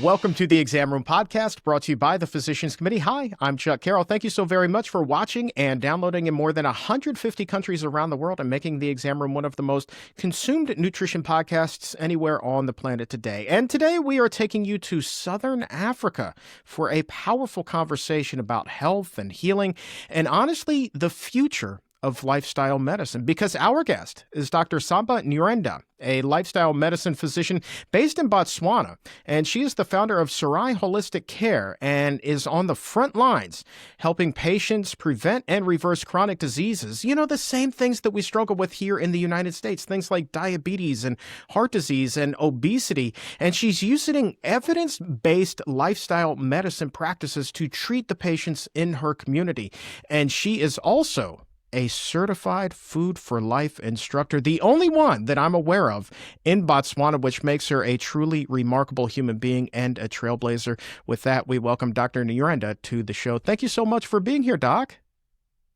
Welcome to the Exam Room Podcast, brought to you by the Physicians Committee. Hi, I'm Chuck Carroll. Thank you so very much for watching and downloading in more than 150 countries around the world and making the Exam Room one of the most consumed nutrition podcasts anywhere on the planet today. And today we are taking you to Southern Africa for a powerful conversation about health and healing and honestly, the future of lifestyle medicine, because our guest is Dr. Samba Nyirenda, a lifestyle medicine physician based in Botswana, and she is the founder of Sarai Holistic Care and is on the front lines helping patients prevent and reverse chronic diseases. You know, the same things that we struggle with here in the United States, things like diabetes and heart disease and obesity. And she's using evidence-based lifestyle medicine practices to treat the patients in her community. And she is also a certified Food for Life instructor, the only one that I'm aware of in Botswana, which makes her a truly remarkable human being and a trailblazer. With that, we welcome Dr. Nyirenda to the show. Thank you so much for being here, Doc.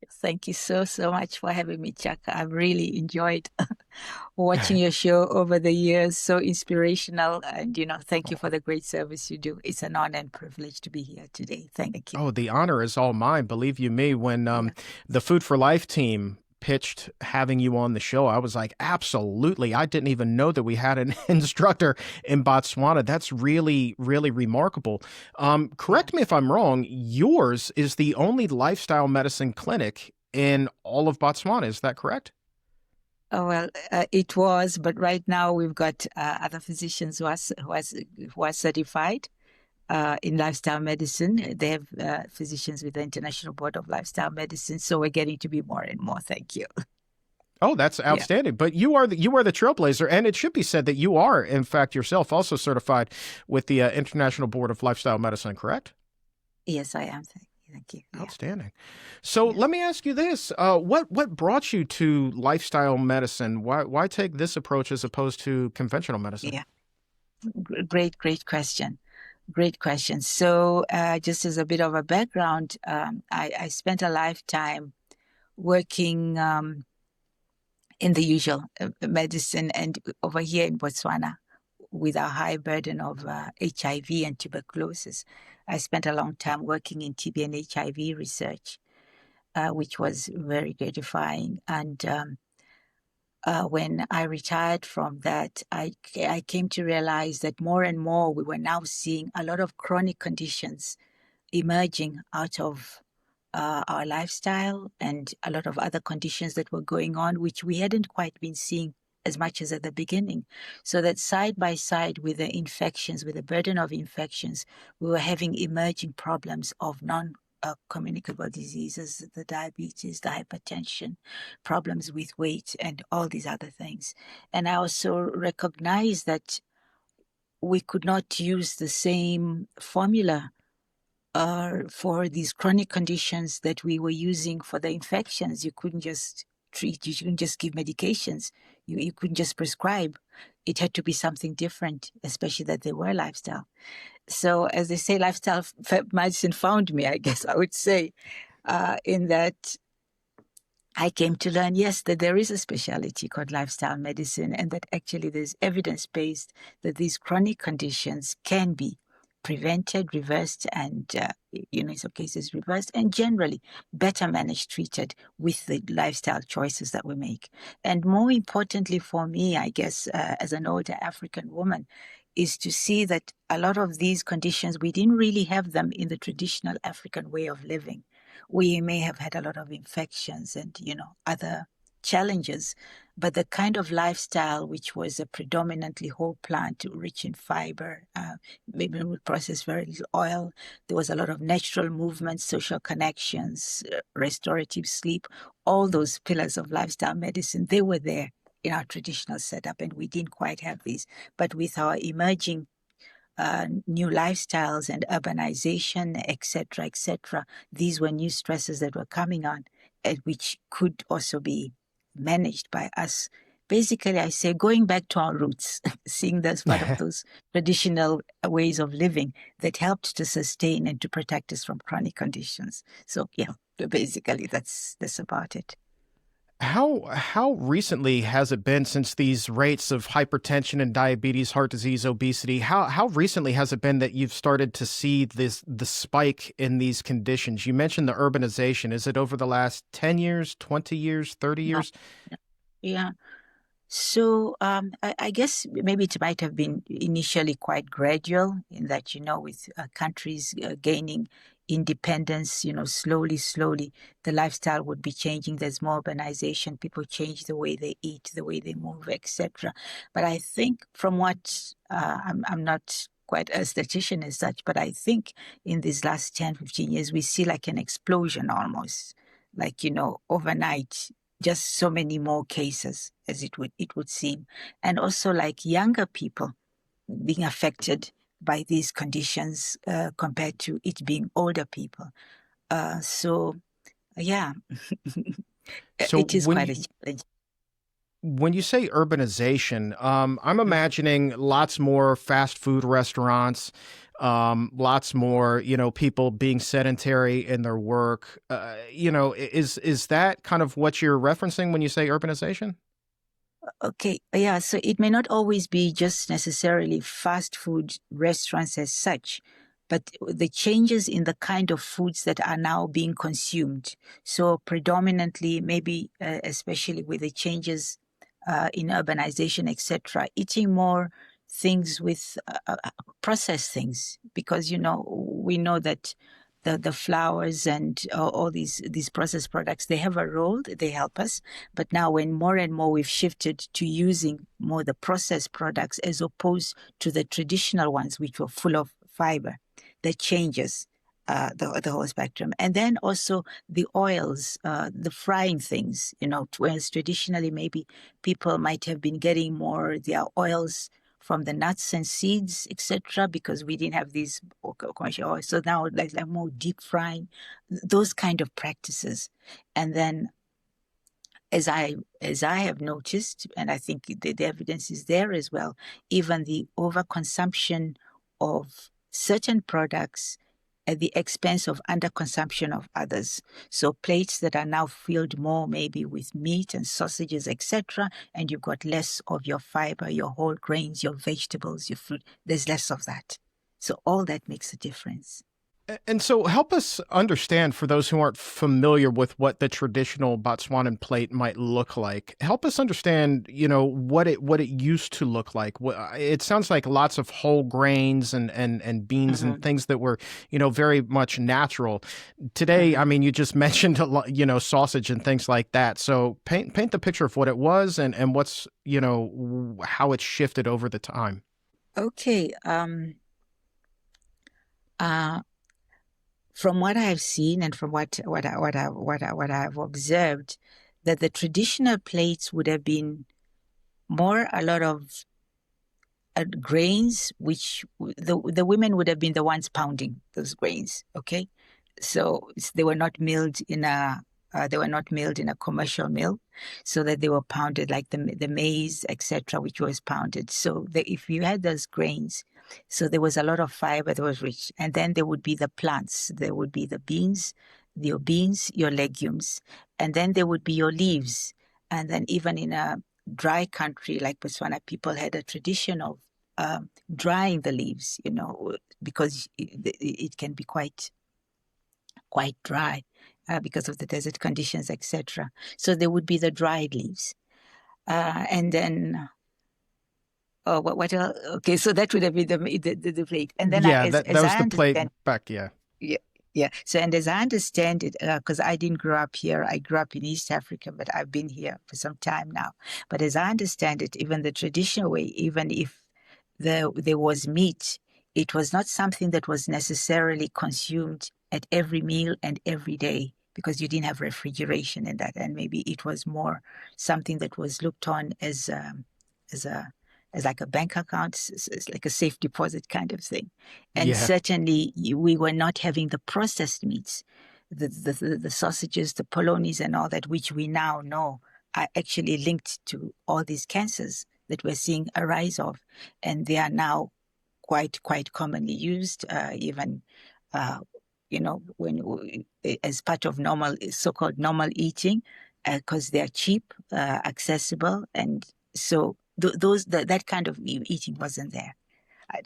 Thank you so much for having me, Chuck. I've really enjoyed watching your show over the years. So inspirational. And, thank you for the great service you do. It's an honor and privilege to be here today. Thank you. Oh, the honor is all mine. Believe you me, when the Food for Life team pitched having you on the show, I was like, absolutely. I didn't even know that we had an instructor in Botswana. That's really, really remarkable. Correct me if I'm wrong. Yours is the only lifestyle medicine clinic in all of Botswana. Is that correct? Oh, well, it was, but right now we've got other physicians who are certified in lifestyle medicine. They have physicians with the International Board of Lifestyle Medicine, so we're getting to be more and more. Thank you. Oh, that's outstanding. Yeah. But you are the trailblazer, and it should be said that you are, in fact, yourself also certified with the International Board of Lifestyle Medicine, correct? Yes, I am. Thank you. Outstanding. So let me ask you this. What brought you to lifestyle medicine? Why take this approach as opposed to conventional medicine? Yeah. Great question. Great question. So just as a bit of a background, I spent a lifetime working in the usual medicine and over here in Botswana with a high burden of HIV and tuberculosis. I spent a long time working in TB and HIV research, which was very gratifying. And when I retired from that, I came to realize that more and more we were now seeing a lot of chronic conditions emerging out of our lifestyle and a lot of other conditions that were going on, which we hadn't quite been seeing as much as at the beginning. So that side by side with the infections, with the burden of infections, we were having emerging problems of non-communicable diseases, the diabetes, the hypertension, problems with weight, and all these other things. And I also recognized that we could not use the same formula for these chronic conditions that we were using for the infections. You couldn't just treat, you couldn't just give medications, you couldn't just prescribe. It had to be something different, especially that they were lifestyle. So as they say, lifestyle medicine found me, I guess I would say, in that I came to learn, yes, that there is a specialty called lifestyle medicine, and that actually there's evidence-based that these chronic conditions can be prevented, reversed, and, in some cases reversed, and generally better managed, treated with the lifestyle choices that we make. And more importantly for me, I guess, as an older African woman, is to see that a lot of these conditions, we didn't really have them in the traditional African way of living. We may have had a lot of infections and, other challenges, but the kind of lifestyle which was a predominantly whole plant, rich in fiber, maybe we process very little oil. There was a lot of natural movement, social connections, restorative sleep, all those pillars of lifestyle medicine, they were there in our traditional setup, and we didn't quite have these. But with our emerging new lifestyles and urbanization, etc., these were new stresses that were coming on, which could also be managed by us. Basically, I say going back to our roots, seeing that's part of those traditional ways of living that helped to sustain and to protect us from chronic conditions. So, yeah, basically that's about it. How recently has it been since these rates of hypertension and diabetes, heart disease, obesity? How recently has it been that you've started to see the spike in these conditions? You mentioned the urbanization. Is it over the last 10 years, 20 years, 30 No, years? no. Yeah. So I guess maybe it might have been initially quite gradual in that, with countries gaining independence, slowly, the lifestyle would be changing. There's more urbanization. People change the way they eat, the way they move, etc. But I think from what I'm not quite a statistician as such, but I think in these last 10, 15 years, we see like an explosion almost, like, overnight just so many more cases as it would seem, and also like younger people being affected by these conditions compared to it being older people. So yeah, So it is quite a challenge. when you say urbanization, I'm Mhm. imagining lots more fast food restaurants, lots more, people being sedentary in their work. Is that kind of what you're referencing when you say urbanization? Okay, yeah, so it may not always be just necessarily fast food restaurants as such, but the changes in the kind of foods that are now being consumed. So, predominantly, maybe especially with the changes in urbanization, etc., eating more things with processed things, because we know that the flours and all these processed products, they have a role, they help us, but now when more and more we've shifted to using more the processed products as opposed to the traditional ones which were full of fiber, that changes the whole spectrum. And then also the oils, the frying things, whereas traditionally maybe people might have been getting more their oils from the nuts and seeds, etc., because we didn't have these commercial oils. So now like more deep frying, those kind of practices. And then as I have noticed, and I think the evidence is there as well, even the overconsumption of certain products at the expense of underconsumption of others. So plates that are now filled more maybe with meat and sausages, etc., and you've got less of your fiber, your whole grains, your vegetables, your fruit. There's less of that. So all that makes a difference. And so help us understand for those who aren't familiar with what the traditional Botswanan plate might look like. Help us understand, what it used to look like. It sounds like lots of whole grains and beans and Hmm. things that were, very much natural. Today, I Hmm. mean, you just mentioned sausage and things like that. So paint the picture of what it was and what's, how it's shifted over the time. Okay. Uh, from what I've seen and from what I've observed, that the traditional plates would have been more a lot of grains, which the women would have been the ones pounding those grains. Okay, so they were not milled in a commercial mill, so that they were pounded like the maize, etc., which was pounded. So if you had those grains, so there was a lot of fiber that was rich, and then there would be the plants. There would be the beans, your legumes, and then there would be your leaves. And then even in a dry country like Botswana, people had a tradition of drying the leaves, because it can be quite dry because of the desert conditions, etc. So there would be the dried leaves. And then, oh, what else? Okay, so that would have been the plate. And then Yeah, that as was I the plate understand, back. Yeah. yeah, yeah. So, and as I understand it, because I didn't grow up here, I grew up in East Africa, but I've been here for some time now. But as I understand it, even the traditional way, even if there was meat, it was not something that was necessarily consumed at every meal and every day because you didn't have refrigeration in that, and maybe it was more something that was looked on as a as like a bank account, like a safe deposit kind of thing. And Yeah. certainly we were not having the processed meats, the sausages, the polonies, and all that, which we now know are actually linked to all these cancers that we're seeing a rise of, and they are now quite commonly used, even when as part of normal so-called normal eating, because they're cheap, accessible, and so that kind of eating wasn't there.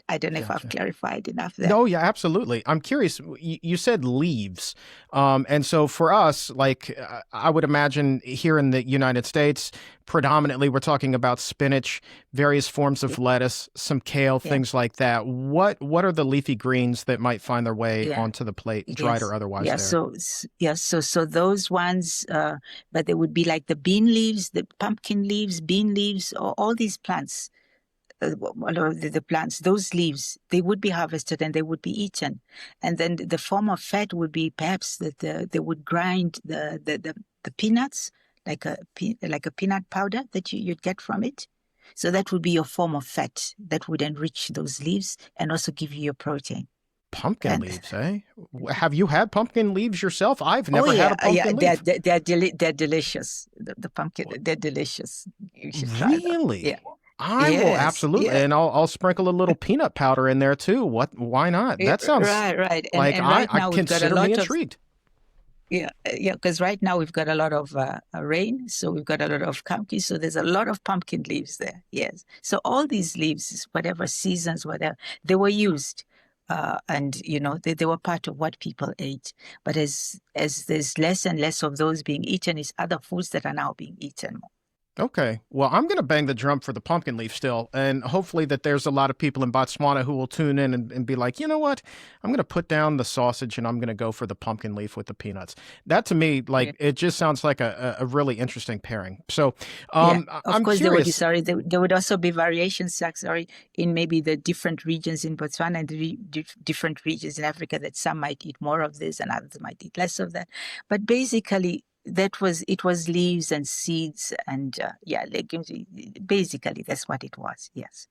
I don't know if I've Gotcha. clarified enough there. No, yeah, absolutely. I'm curious. You said leaves, and so for us, like I would imagine here in the United States, predominantly we're talking about spinach, various forms Yeah, of lettuce, some kale, yeah, things like that. What are the leafy greens that might find their way yeah. onto the plate, dried or Yes. otherwise? Yeah. There. So those ones, but they would be like the bean leaves, the pumpkin leaves, bean leaves, all these plants, all of the plants, those leaves, they would be harvested and they would be eaten. And then the form of fat would be perhaps that they would grind the peanuts like a peanut powder that you'd get from it. So that would be your form of fat that would enrich those leaves and also give you your protein. Pumpkin And leaves, eh? Have you had pumpkin leaves yourself? I've oh never had yeah, a pumpkin leaf. they're delicious. The pumpkin, they're delicious. You should try them. Yeah. Really? I will Yes. absolutely, Yeah. and I'll sprinkle a little peanut powder in there too. What? Why not? Yeah, That sounds right, right. like And right I now we've got a consider me lot of intrigued. yeah, because right now we've got a lot of rain, so we've got a lot of pumpkin. So there's a lot of pumpkin leaves there. Yes. So all these leaves, whatever seasons, whatever, they were used. And they were part of what people ate. But as there's less and less of those being eaten, it's other foods that are now being eaten. Okay. Well, I'm going to bang the drum for the pumpkin leaf still. And hopefully that there's a lot of people in Botswana who will tune in and be like, you know what? I'm going to put down the sausage and I'm going to go for the pumpkin leaf with the peanuts. That to me, Yeah. like, it just sounds like a really interesting pairing. So Yeah, of I'm course there would be, curious. sorry, there would also be variations, like, sorry, in maybe the different regions in Botswana and the different regions in Africa that some might eat more of this and others might eat less of that. But basically, it was leaves and seeds and legumes. Basically, that's what it was. Yes.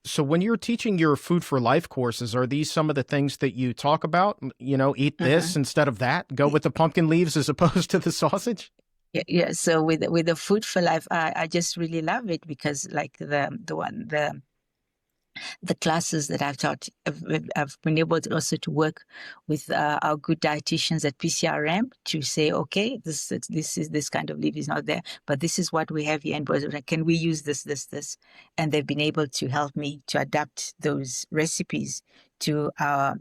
So when you're teaching your food for life courses, are these some of the things that you talk about? You know, eat Uh-huh. this instead of that, go with the pumpkin leaves as opposed to the sausage? Yeah, yeah. So with the food for life, I just really love it because like the classes that I've taught, I've been able to also to work with our good dietitians at PCRM to say, okay, this kind of leaf is not there, but this is what we have here in Botswana. Can we use this? And they've been able to help me to adapt those recipes to our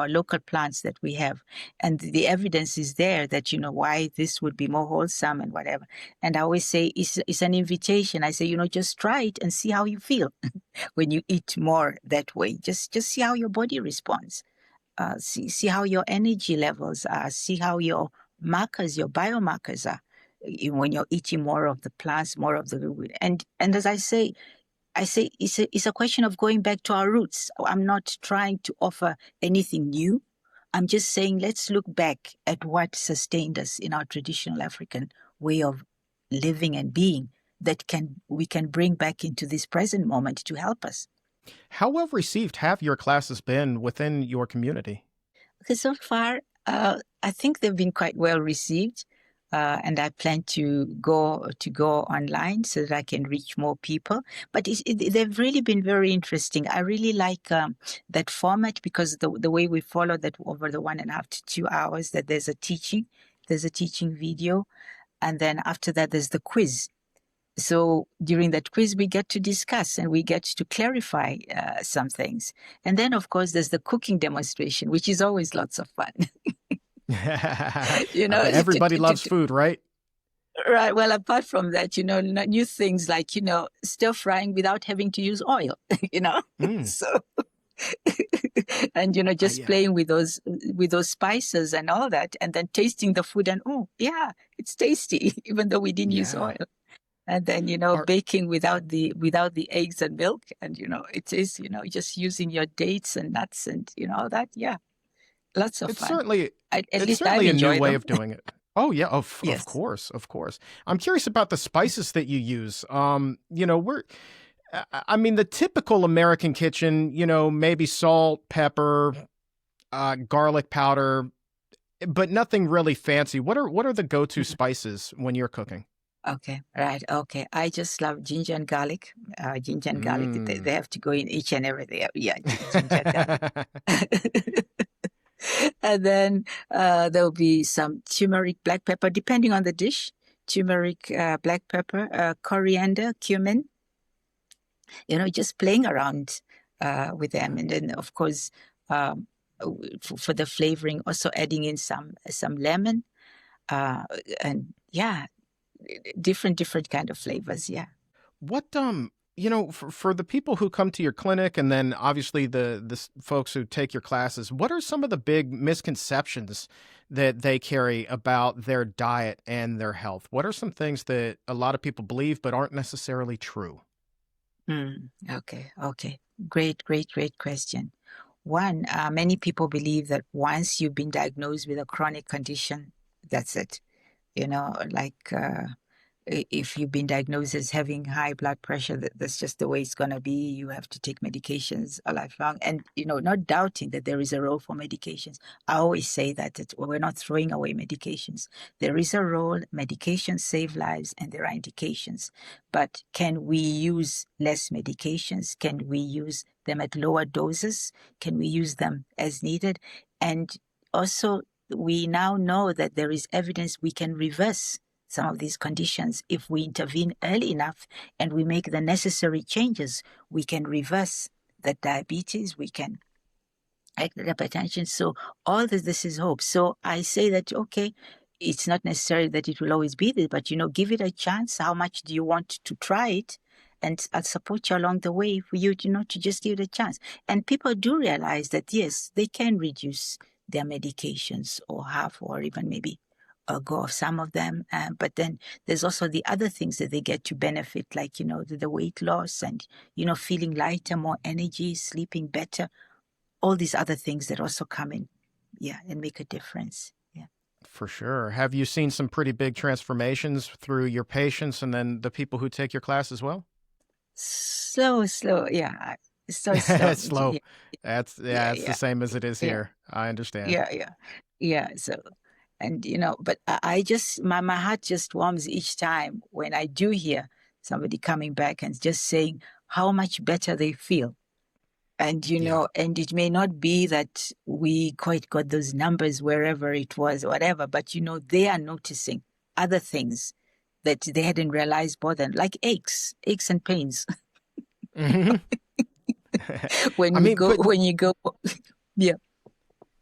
local plants that we have, and the evidence is there that why this would be more wholesome and whatever. And I always say it's an invitation. I say just try it and see how you feel when you eat more that way. Just see how your body responds. See how your energy levels are. See how your markers, your biomarkers are when you're eating more of the plants, more of the and as I say it's a question of going back to our roots. I'm not trying to offer anything new. I'm just saying let's look back at what sustained us in our traditional African way of living and being that we can bring back into this present moment to help us. How well received have your classes been within your community? Okay, so far, I think they've been quite well received, and I plan to go online so that I can reach more people. But they've really been very interesting. I really like that format because the way we follow that over the 1.5 to 2 hours, that there's a teaching video, and then after that there's the quiz. So during that quiz, we get to discuss and we get to clarify some things. And then, of course, there's the cooking demonstration, which is always lots of fun. you I know, bet everybody loves food, right? right. Well, apart from that, new things like, stir frying without having to use oil, Mm. so, and, just Yeah. playing with those spices and all that, and then tasting the food and, oh, yeah, it's tasty, even though we didn't use Yeah. oil. And then Are, baking without the eggs and milk, and it is just using your dates and nuts and all that. Yeah, lots of it's fun. certainly At it's least I've certainly a new enjoyed way them. of doing it. Oh yeah, of Yes. course, of course. I'm curious about the spices that you use. I mean, the typical American kitchen, maybe salt, pepper, garlic powder, but nothing really fancy. What are the go-to Mhm. spices when you're cooking? Okay, right. Okay, I just love ginger and garlic. Ginger and garlic, they Mm. have to go in each and every day. Yeah, ginger and garlic. And then there'll be some turmeric, black pepper, depending on the dish. Turmeric, black pepper, coriander, cumin. Just playing around with them, and then of course um, for the flavoring, also adding in some lemon, uh, and yeah, different kind of flavors. Yeah. What for the people who come to your clinic, and then obviously the folks who take your classes, what are some of the big misconceptions that they carry about their diet and their health? What are some things that a lot of people believe but aren't necessarily true? Okay. Great question. One, many people believe that once you've been diagnosed with a chronic condition, that's it. Like if you've been diagnosed as having high blood pressure, that's just the way it's going to be. You have to take medications a lifelong. And, not doubting that there is a role for medications. I always say that we're not throwing away medications. There is a role. Medications save lives, and there are indications. But can we use less medications? Can we use them at lower doses? Can we use them as needed? And also, we now know that there is evidence we can reverse some of these conditions. If we intervene early enough and we make the necessary changes, we can reverse the diabetes, we can hypertension. So all this is hope. So I say that, okay, it's not necessary that it will always be there, but, give it a chance. How much do you want to try it? And I'll support you along the way for you, to just give it a chance. And people do realize that, yes, they can reduce their medications or half or even maybe go off some of them. But then there's also the other things that they get to benefit, like, the weight loss and, feeling lighter, more energy, sleeping better, all these other things that also come in, and make a difference. Yeah. For sure. Have you seen some pretty big transformations through your patients and then the people who take your class as well? Slow, yeah. So slow. Slow. That's it's the Yeah, same as it is yeah, here. I understand. yeah. So, and but I just my heart just warms each time when I do hear somebody coming back and just saying how much better they feel. And Yeah. and it may not be that we quite got those numbers wherever it was, whatever, but they are noticing other things that they hadn't realized bothered, like aches and pains. hmm when I you mean, go, when you go, yeah.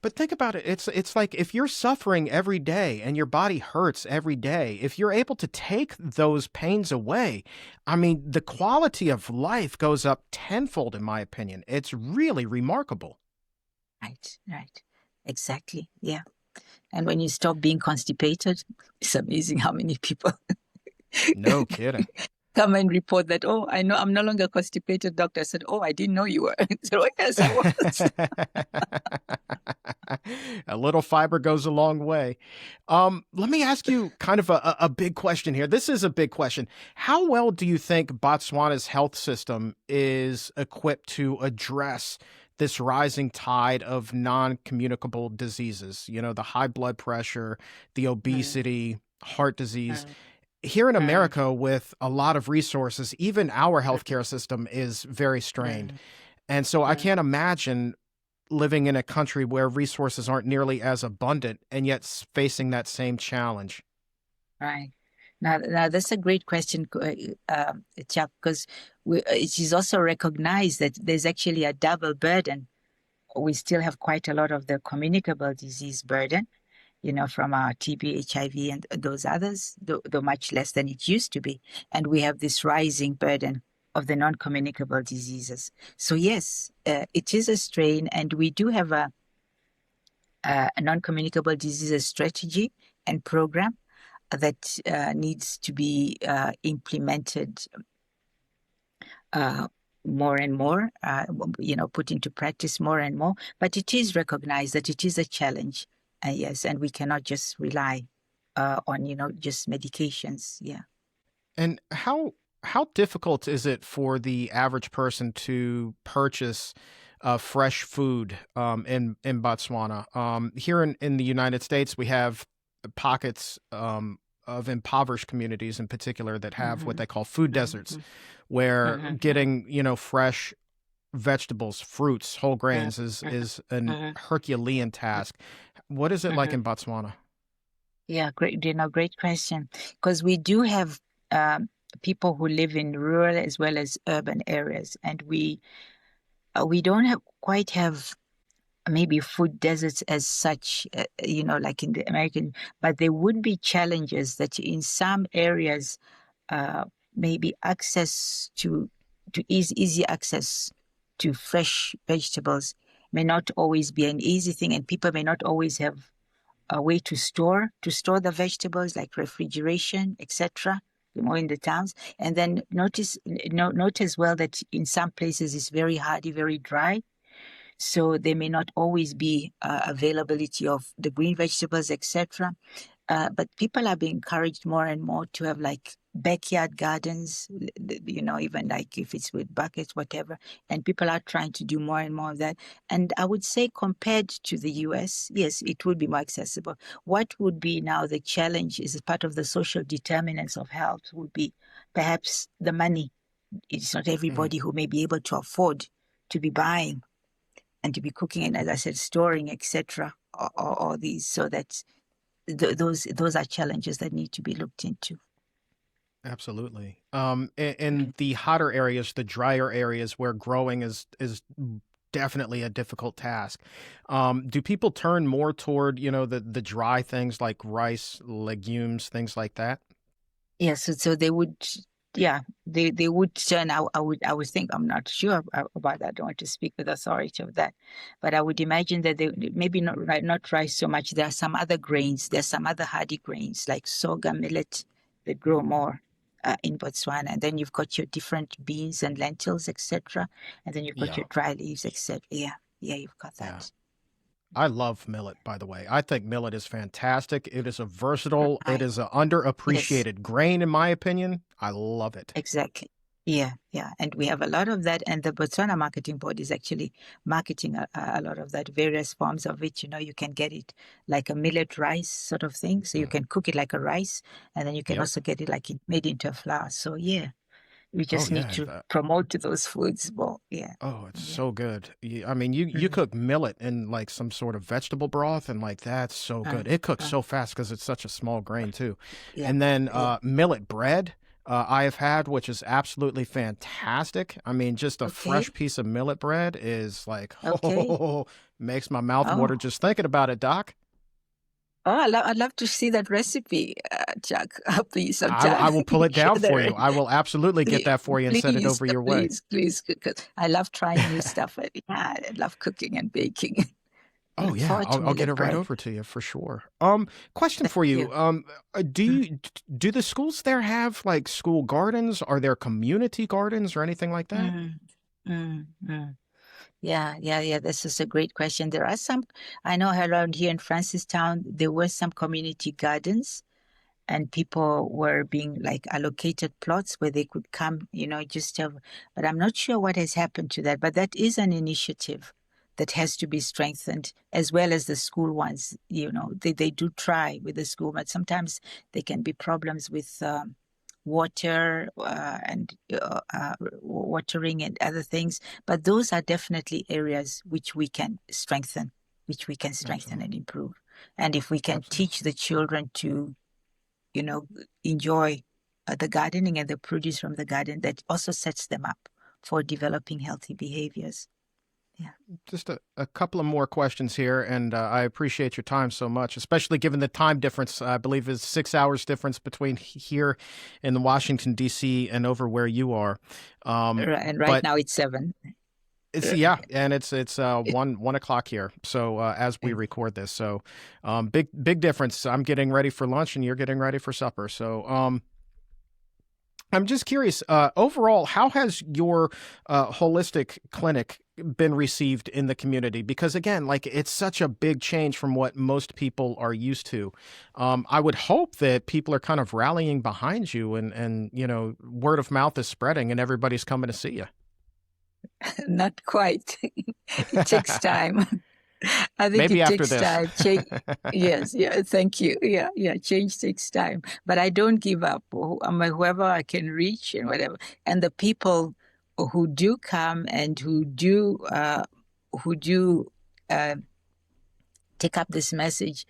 but think about it. It's like if you're suffering every day and your body hurts every day, if you're able to take those pains away, I mean, the quality of life goes up tenfold, in my opinion. It's really remarkable. Right. Exactly. Yeah. And when you stop being constipated, it's amazing how many people No kidding. come and report that, oh, I know I'm no longer constipated, doctor. I said, oh, I didn't know you were. I said, oh, yes, I was. A little fiber goes a long way. Let me ask you kind of a big question here. This is a big question. How well do you think Botswana's health system is equipped to address this rising tide of non-communicable diseases? The high blood pressure, the Mm, obesity, heart disease. mm, Here in mm, America, with a lot of resources, even our healthcare system is very strained. mm, And so I mm. can't imagine living in a country where resources aren't nearly as abundant and yet facing that same challenge. Right. Now that's a great question, Chuck, because it is also recognized that there's actually a double burden. We still have quite a lot of the communicable disease burden, from our TB, HIV, and those others, though much less than it used to be. And we have this rising burden of the non-communicable diseases. So yes, it is a strain, and we do have a non-communicable diseases strategy and program that needs to be implemented uh, more and more, put into practice more and more. But it is recognized that it is a challenge, yes, and we cannot just rely on, just medications. Yeah. And how difficult is it for the average person to purchase fresh food in Botswana? Here in the United States, we have pockets of impoverished communities in particular that have what Mm-hmm. they call food deserts, Mm-hmm. where Mm-hmm. getting fresh vegetables, fruits, whole mm, grains is an mm, Herculean task. What is it like mm. in Botswana? Yeah, great, great question. Because we do have um, people who live in rural as well as urban areas, and we don't have quite have maybe food deserts as such, like in the American, but there would be challenges that in some areas, uh, maybe access to easy access to fresh vegetables may not always be an easy thing, and people may not always have a way to store the vegetables like refrigeration, etc. More in the towns, and then note as well that in some places it's very hardy, very dry, so there may not always be availability of the green vegetables, etc. But people are being encouraged more and more to have like backyard gardens, even like if it's with buckets, whatever. And people are trying to do more and more of that. And I would say compared to the US, yes, it would be more accessible. What would be now the challenge is part of the social determinants of health would be perhaps the money. It's not Mhm. everybody who may be able to afford to be buying and to be cooking and, as I said, storing, etc. All these, so that those are challenges that need to be looked into. Absolutely. In Mhm. the hotter areas, the drier areas where growing is definitely a difficult task. Do people turn more toward, the dry things like rice, legumes, things like that? Yeah, so they would, yeah, they would turn. I would think, I'm not sure about that. I don't want to speak with authority of that, but I would imagine that they maybe not rice so much. There are some other grains. There's some other hardy grains like sorghum, millet that grow more in Botswana. And then you've got your different beans and lentils, etc. And then you've got Yeah. your dry leaves, etc. Yeah, yeah, you've got Yeah. that. I love millet, by the way. I think millet is fantastic. It is a versatile, it Right. is an Yes. underappreciated grain, in my opinion. I love it. Exactly. Yeah, yeah. And we have a lot of that. And the Botswana Marketing Board is actually marketing a lot of that, various forms of it. You can get it like a millet rice sort of thing. So you Mm. can cook it like a rice, and then you can Yep. also get it like made into a flour. So yeah, we Oh, just need yeah. to promote those foods more. Yeah. Oh, it's Yeah. so good. I mean, you Mm, cook millet in like some sort of vegetable broth, and like that's so uh, good. It cooks uh, so fast because it's such a small grain too. yeah. And then Yeah. millet bread, I have had, which is absolutely fantastic. I mean, just a Okay. fresh piece of millet bread is like, Okay. oh, makes my mouth water Oh. just thinking about it, Doc. Oh, I'd love to see that recipe, Chuck. Please, I sometime will pull it share down for the you. I will absolutely get that for you and send it Please, over your way. please, because I love trying new stuff. Yeah, I love cooking and baking. Oh Look yeah, forward to I'll get it millet right bread. over to you for sure. Question Thank for you. you. Mm, Do the schools there have like school gardens? Are there community gardens or anything like that? mm, mm. Yeah, yeah, yeah. This is a great question. There are some, I know around here in Francistown, there were some community gardens, and people were being like allocated plots where they could come, just have, but I'm not sure what has happened to that. But that is an initiative that has to be strengthened as well as the school ones. They do try with the school, but sometimes there can be problems with water and watering and other things. But those are definitely areas which we can strengthen Absolutely. and improve. And if we can Absolutely. teach the children to you know, enjoy the gardening and the produce from the garden, that also sets them up for developing healthy behaviors. Yeah. Just a couple of more questions here, and I appreciate your time so much, especially given the time difference. I believe is 6 hours difference between here in the Washington D.C. and over where you are. And right But now it's 7. it's Uh, yeah, and it's 1 o'clock here. So as we uh, record this, so big difference. I'm getting ready for lunch, and you're getting ready for supper. So I'm just curious. Overall, how has your holistic clinic been received in the community? Because again, like it's such a big change from what most people are used to. I would hope that people are kind of rallying behind you, and word of mouth is spreading, and everybody's coming to see you. Not quite. It takes time. I think Maybe it after takes this. time. Yes, yeah, thank you. Yeah, yeah, change takes time. But I don't give up. Whoever I can reach and whatever. And the people who do come and who do take up this message,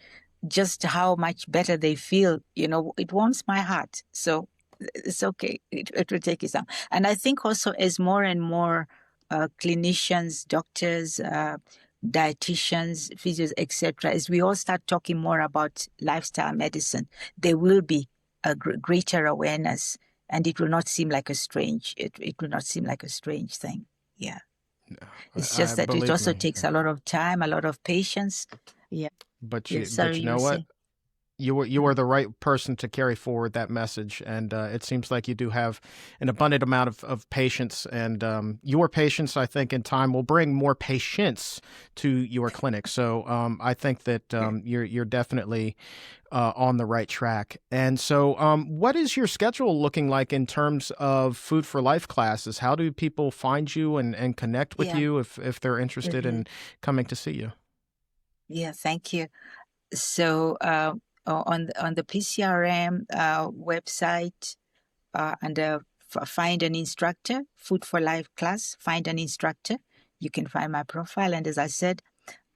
just how much better they feel, it warms my heart. So it's okay. It will take its time. And I think also as more and more clinicians, doctors, dietitians, physios, etc., as we all start talking more about lifestyle medicine, there will be a greater awareness, and it will not seem like a strange. It will not seem like a strange thing. Yeah, it's just that it also takes a lot of time, a lot of patience. Yeah, but yeah, you know what? You are the right person to carry forward that message, and it seems like you do have an abundant amount of patience, and your patience, I think, in time will bring more patience to your clinic. So I think that you're definitely on the right track. And so, what is your schedule looking like in terms of Food for Life classes? How do people find you and connect with you if they're interested in coming to see you? Yeah, thank you. So on the PCRM website, under Find an Instructor, Food for Life class, Find an Instructor, you can find my profile. And as I said,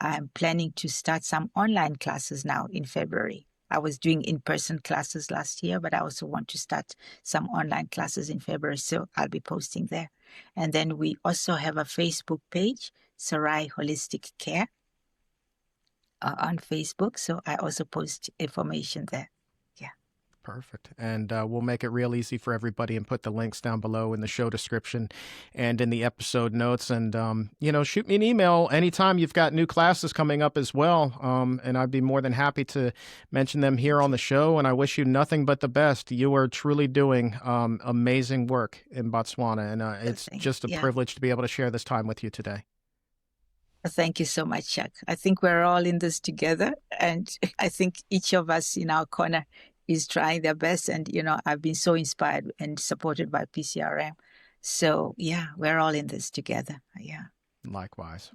I'm planning to start some online classes now in February. I was doing in-person classes last year, but I also want to start some online classes in February. So I'll be posting there. And then we also have a Facebook page, Sarai Holistic Care, on Facebook. So I also post information there. Yeah. Perfect. And we'll make it real easy for everybody and put the links down below in the show description and in the episode notes. And, shoot me an email anytime you've got new classes coming up as well. And I'd be more than happy to mention them here on the show. And I wish you nothing but the best. You are truly doing amazing work in Botswana. And it's just a privilege to be able to share this time with you today. Thank you so much, Chuck. I think we're all in this together. And I think each of us in our corner is trying their best. And, I've been so inspired and supported by PCRM. So, yeah, we're all in this together. Yeah. Likewise.